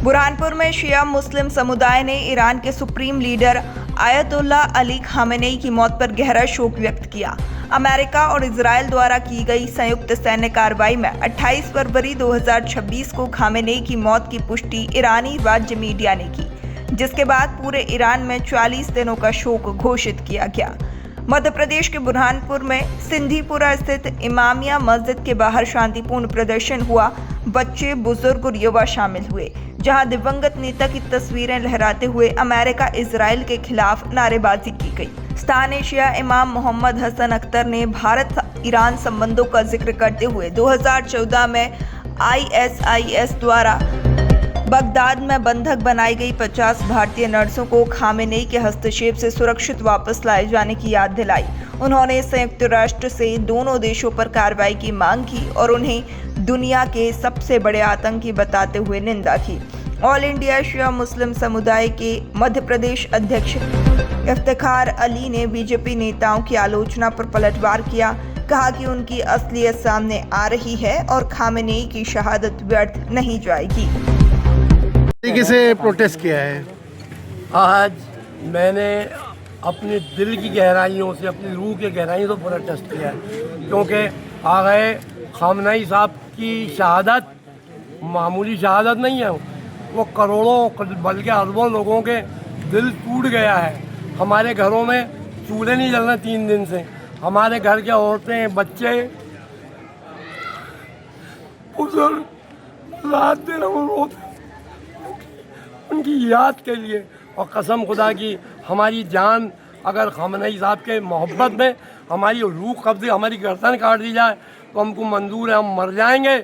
बुरहानपुर में शिया मुस्लिम समुदाय ने ईरान के supreme leader Ayatollah Ali Khamenei की मौत पर गहरा शोक व्यक्त किया। अमेरिका और इजरायल द्वारा की गई संयुक्त सैन्य कार्रवाई में 28 फरवरी 2026 को खामेनेई की मौत की पुष्टि ईरानी राज्य मीडिया ने की, जिसके बाद पूरे ईरान में 40 दिनों का शोक घोषित किया गया। मध्य प्रदेश के बुरहानपुर में सिंधीपुरा स्थित इमामिया मस्जिद के बाहर शांतिपूर्ण प्रदर्शन हुआ। बच्चे, बुजुर्ग और युवा शामिल हुए, जहां दिवंगत नेता की तस्वीरें लहराते हुए अमेरिका इजरायल के खिलाफ नारेबाजी की गई। स्थानीय शिया इमाम मोहम्मद हसन अख्तर ने भारत ईरान संबंधों का जिक्र करते हुए 2014 में ISIS द्वारा बगदाद में बंधक बनाई गई 50 भारतीय नर्सों को खामेनेई के हस्तक्षेप से सुरक्षित वापस लाए जाने की याद दिलाई। उन्होंने संयुक्त राष्ट्र से दोनों देशों पर कार्रवाई की मांग की और उन्हें दुनिया के सबसे बड़े आतंकी बताते हुए निंदा की। ऑल इंडिया शिया मुस्लिम समुदाय के मध्य प्रदेश अध्यक्ष इफ्तिखार अली ने बीजेपी नेताओं की आलोचना पर पलटवार किया। कहा कि उनकी असलियत सामने आ रही है और खामेनेई की शहादत व्यर्थ नहीं जाएगी। तरीके से प्रोटेस्ट किया है। आज मैंने अपने दिल की गहराइयों से, अपनी रूह की गहराइयों से प्रोटेस्ट किया है, क्योंकि आगे खामेनेई साहब की शहादत मामूली शहादत नहीं है। वो करोड़ों बल्कि अरबों लोगों के दिल टूट गया है। हमारे घरों में चूल्हे नहीं जल रहे 3 दिन से। हमारे घर के औरतें, बच्चे, बुजुर्ग रात दिन रोते उनकी याद के लिए। और कसम खुदा की हमारी जान अगर खामेनेई साहब के मोहब्बत में हमारी रूह कब्ज़े, हमारी गर्दन काट दी जाए तो हमको मंजूर है, हम मर जाएंगे।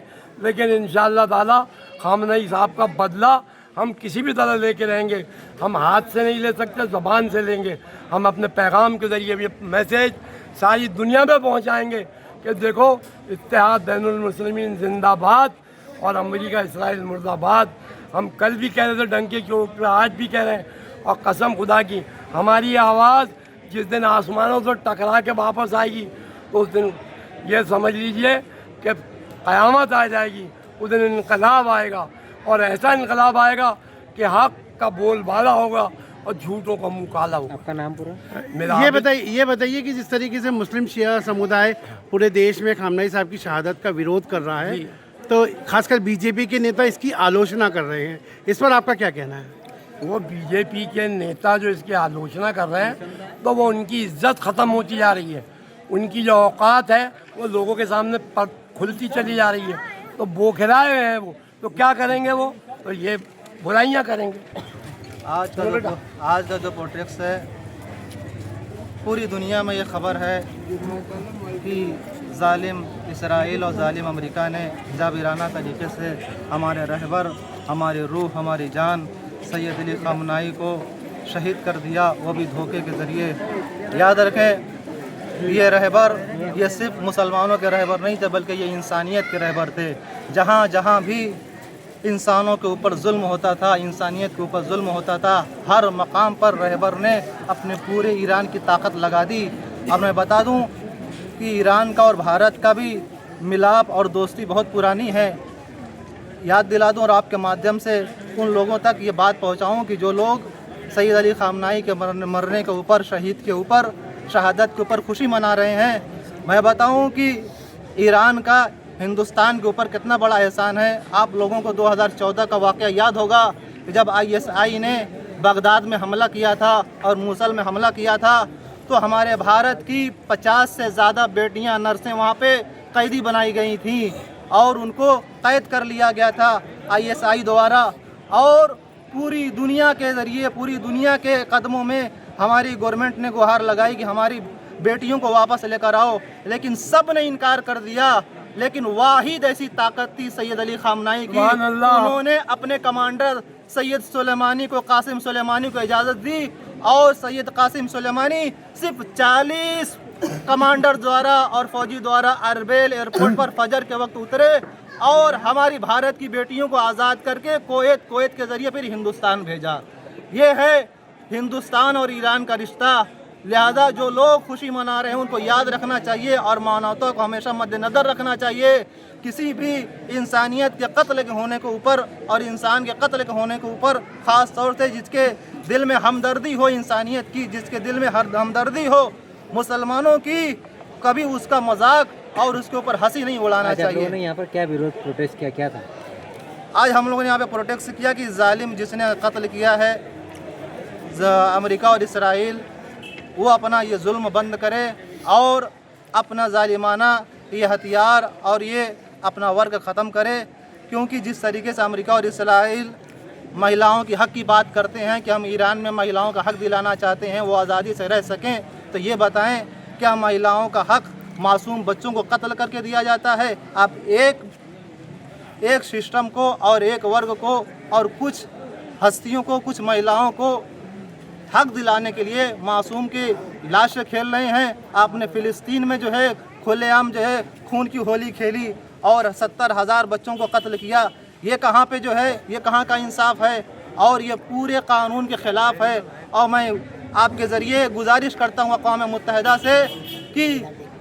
लेकिन इंशाअल्लाह ताला खामेनेई साहब का बदला हम किसी भी तरह लेके रहेंगे। हम हाथ से नहीं ले सकते, ज़बान से लेंगे। हम अपने पैगाम के ज़रिए भी मैसेज सारी दुनिया में पहुंचाएंगे कि देखो, इत्तेहाद बैनुल मुस्लिमीन जिंदाबाद और अमेरिका इसराइल मुर्दाबाद। हम कल भी कह रहे थे डंके के ऊपर, आज भी कह रहे हैं। और कसम खुदा की हमारी आवाज़ जिस दिन आसमानों से टकरा के वापस आएगी तो उस दिन ये समझ लीजिए कि क़यामत आ जाएगी। उस दिन इनकलाब आएगा और ऐसा इनकलाब आएगा कि हक का बोलबाला होगा और झूठों का मुँह काला होगा। आपका नाम पूरा? मेरा ये बताइए कि जिस तरीके से मुस्लिम शिया समुदाय पूरे देश में खामेनेई साहब की शहादत का विरोध कर रहा है, तो खासकर बीजेपी के नेता इसकी आलोचना कर रहे हैं, इस पर आपका क्या कहना है? वो बीजेपी के नेता जो इसकी आलोचना कर रहे हैं तो वो उनकी इज्जत ख़त्म होती जा रही है। उनकी जो औकात है वो लोगों के सामने खुलती चली जा रही है। तो बोखलाए हुए हैं वो, तो क्या करेंगे वो? तो ये बुराइयां करेंगे। आज का जो प्रोटेस्ट है, पूरी दुनिया में ये खबर है कि जालिम इसराइल और जालिम अमेरिका ने जाबिराना तरीके से हमारे रहबर, हमारी रूह, हमारी जान सैयद अली खामेनेई को शहीद कर दिया, वो भी धोखे के ज़रिए। याद रखें, ये रहबर ये सिर्फ मुसलमानों के रहबर नहीं थे, बल्कि ये इंसानियत के रहबर थे। जहाँ जहाँ भी इंसानों के ऊपर जुल्म होता था, इंसानियत के ऊपर जुल्म होता था, हर मकाम पर रहबर ने अपने पूरे ईरान की ताकत लगा दी। अब मैं बता दूं कि ईरान का और भारत का भी मिलाप और दोस्ती बहुत पुरानी है। याद दिला दूं और आपके माध्यम से उन लोगों तक ये बात पहुंचाऊं कि जो लोग सैयद अली खामेनेई के मरने के ऊपर, शहीद के ऊपर, शहादत के ऊपर खुशी मना रहे हैं, मैं बताऊं कि ईरान का हिंदुस्तान के ऊपर कितना बड़ा एहसान है। आप लोगों को 2014 का वाक़या याद होगा कि जब ISI ने बगदाद में हमला किया था और मूसल में हमला किया था, तो हमारे भारत की 50 से ज़्यादा बेटियां, नर्सें वहाँ पे कैदी बनाई गई थी और उनको कैद कर लिया गया था ISI द्वारा। और पूरी दुनिया के ज़रिए, पूरी दुनिया के कदमों में हमारी गवर्नमेंट ने गुहार लगाई कि हमारी बेटियों को वापस लेकर आओ, लेकिन सब ने इनकार कर दिया। लेकिन वाहिद ऐसी ताकत थी सैयद अली खामेनेई की, उन्होंने अपने कमांडर सैयद सुलेमानी को, कासिम सुलेमानी को इजाज़त दी और सैयद कासिम सुलेमानी सिर्फ 40 कमांडर द्वारा और फौजी द्वारा अरबेल एयरपोर्ट पर फजर के वक्त उतरे और हमारी भारत की बेटियों को आज़ाद करके कुवैत के ज़रिए फिर हिंदुस्तान भेजा। ये है हिंदुस्तान और ईरान का रिश्ता। लिहाजा जो लोग खुशी मना रहे हैं उनको याद रखना चाहिए और मानवता को हमेशा मद्देनज़र रखना चाहिए। किसी भी इंसानियत के कत्ल के होने के ऊपर और इंसान के कत्ल के होने के ऊपर ख़ास तौर से जिसके दिल में हमदर्दी हो इंसानियत की, जिसके दिल में हमदर्दी हो मुसलमानों की, कभी उसका मजाक और उसके ऊपर हंसी नहीं उड़ाना चाहिए। यहाँ पर क्या विरोध प्रोटेस्ट किया, क्या था? आज हम लोगों ने यहाँ पे प्रोटेस्ट किया कि जालिम जिसने कत्ल किया है अमेरिका और इसराइल, वो अपना ये जुल्म बंद करे और अपना जालिमाना ये हथियार और ये अपना वर्ग ख़त्म करे। क्योंकि जिस तरीके से अमेरिका और इसराइल महिलाओं की हक़ की बात करते हैं कि हम ईरान में महिलाओं का हक़ दिलाना चाहते हैं, वो आज़ादी से रह सकें, तो ये बताएं क्या महिलाओं का हक़ मासूम बच्चों को कत्ल करके दिया जाता है? आप एक सिस्टम को और एक वर्ग को और कुछ हस्तियों को, कुछ महिलाओं को हक दिलाने के लिए मासूम की लाश खेल रहे हैं। आपने फ़िलिस्तीन में जो है खुलेआम जो है खून की होली खेली और 70,000 बच्चों को कत्ल किया। ये कहाँ पे जो है, ये कहाँ का इंसाफ है? और ये पूरे कानून के ख़िलाफ़ है। और मैं आपके ज़रिए गुजारिश करता हूँ अक़वाम मुत्तहिदा से कि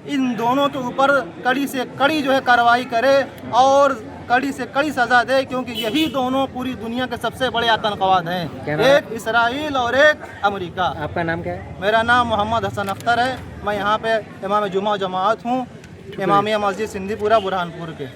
इन दोनों के ऊपर कड़ी से कड़ी जो है कार्रवाई करे और कड़ी से कड़ी सज़ा दे, क्योंकि यही दोनों पूरी दुनिया के सबसे बड़े आतंकवाद हैं, एक इसराइल और एक अमेरिका। आपका नाम क्या है? मेरा नाम मोहम्मद हसन अख्तर है। मैं यहाँ पे इमाम जुमा जमात हूँ, इमामिया मस्जिद सिंधीपुरा बुरहानपुर के।